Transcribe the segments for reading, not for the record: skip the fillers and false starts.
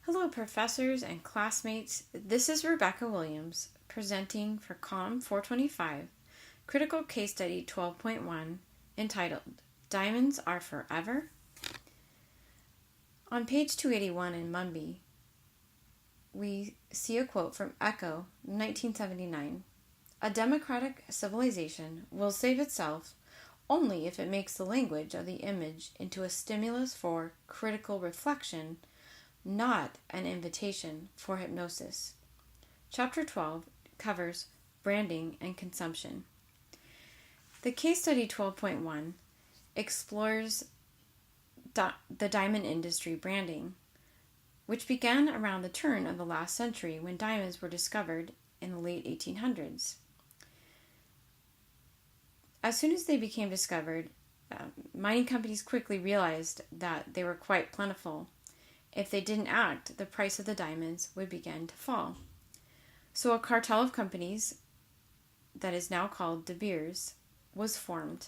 Hello, professors and classmates. This is Rebecca Williams presenting for COM425, Critical Case Study 12.1, entitled Diamonds Are Forever. On page 281 in Mumby, we see a quote from Echo, 1979. A democratic civilization will save itself only if it makes the language of the image into a stimulus for critical reflection, not an invitation for hypnosis. Chapter 12 covers branding and consumption. The case study 12.1 explores the diamond industry branding, which began around the turn of the last century when diamonds were discovered in the late 1800s. As soon as they became discovered, mining companies quickly realized that they were quite plentiful. If they didn't act, the price of the diamonds would begin to fall. So a cartel of companies, that is now called De Beers, was formed.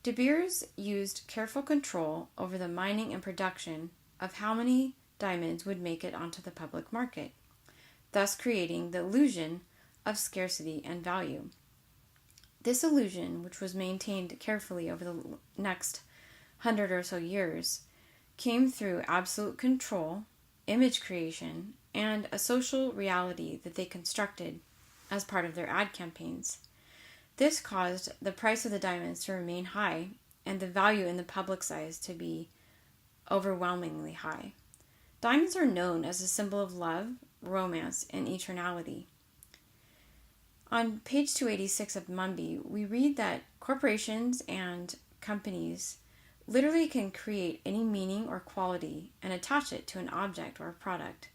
De Beers used careful control over the mining and production of how many diamonds would make it onto the public market, thus creating the illusion of scarcity and value. This illusion, which was maintained carefully over the next 100 or so years, came through absolute control, image creation, and a social reality that they constructed as part of their ad campaigns. This caused the price of the diamonds to remain high and the value in the public's eyes to be overwhelmingly high. Diamonds are known as a symbol of love, romance, and eternality. On page 286 of Mumby, we read that corporations and companies literally can create any meaning or quality and attach it to an object or a product.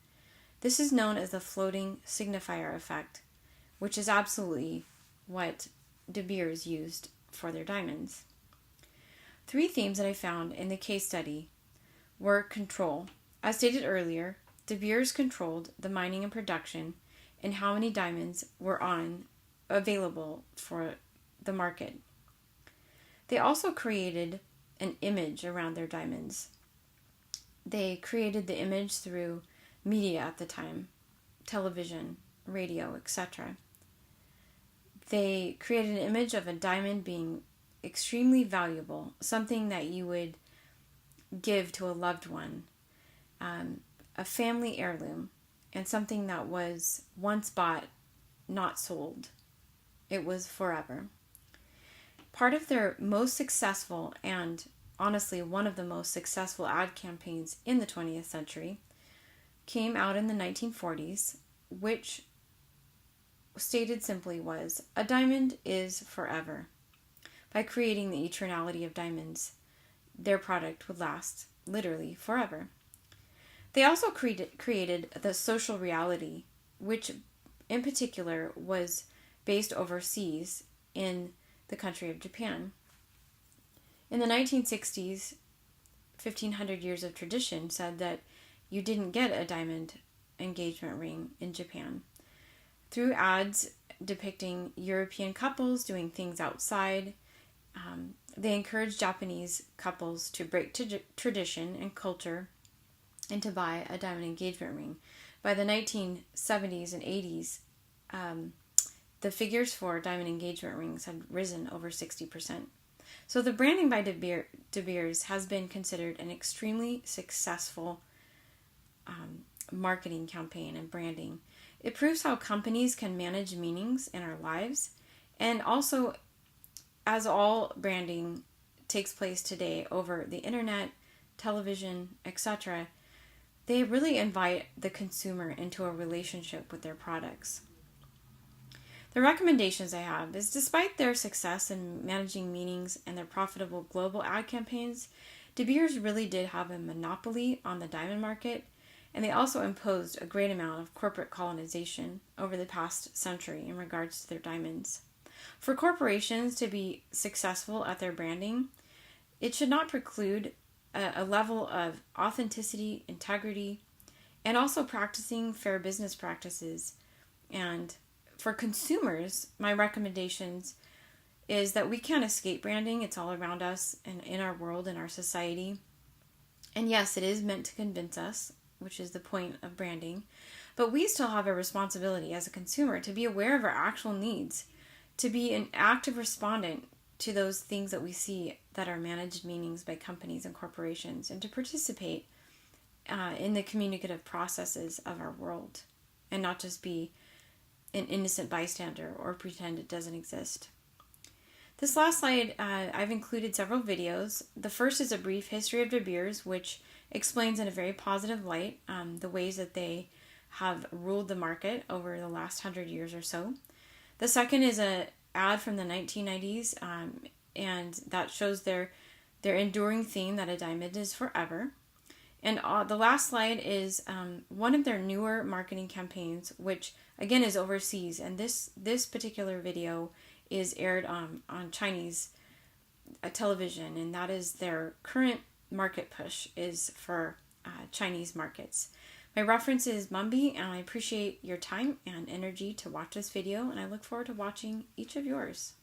This is known as the floating signifier effect, which is absolutely what De Beers used for their diamonds. Three themes that I found in the case study were control. As stated earlier, De Beers controlled the mining and production and how many diamonds were available for the market. They also created an image around their diamonds. They created the image through media at the time, television, radio, etc. They created an image of a diamond being extremely valuable, something that you would give to a loved one, a family heirloom, and something that was once bought, not sold. It was forever. Part of their most successful, and honestly one of the most successful ad campaigns in the 20th century, came out in the 1940s, which stated simply was, a diamond is forever. By creating the eternality of diamonds, their product would last literally forever. They also created the social reality, which in particular was based overseas in the country of Japan. In the 1960s, 1500 years of tradition said that you didn't get a diamond engagement ring in Japan. Through ads depicting European couples doing things outside, they encouraged Japanese couples to break tradition and culture and to buy a diamond engagement ring. By the 1970s and 80s, the figures for diamond engagement rings had risen over 60%. So the branding by De Beers has been considered an extremely successful marketing campaign and branding. It proves how companies can manage meanings in our lives, and also, as all branding takes place today over the internet, television, etc., they really invite the consumer into a relationship with their products. The recommendations I have is, despite their success in managing meanings and their profitable global ad campaigns, De Beers really did have a monopoly on the diamond market, and they also imposed a great amount of corporate colonization over the past century in regards to their diamonds. For corporations to be successful at their branding, it should not preclude a level of authenticity, integrity, and also practicing fair business practices. And for consumers, my recommendations is that we can't escape branding. It's all around us and in our world, in our society. And yes, it is meant to convince us which is the point of branding. But we still have a responsibility as a consumer to be aware of our actual needs, to be an active respondent to those things that we see that are managed meanings by companies and corporations, and to participate in the communicative processes of our world, and not just be an innocent bystander or pretend it doesn't exist. This last slide, I've included several videos. The first is a brief history of De Beers, which explains in a very positive light the ways that they have ruled the market over the last 100 years or so. The second is an ad from the 1990s, and that shows their enduring theme that a diamond is forever. And the last slide is one of their newer marketing campaigns, which again is overseas. And this particular video is aired on Chinese television, and that is their current market push is for Chinese markets. My reference is Mumby, and I appreciate your time and energy to watch this video, and I look forward to watching each of yours.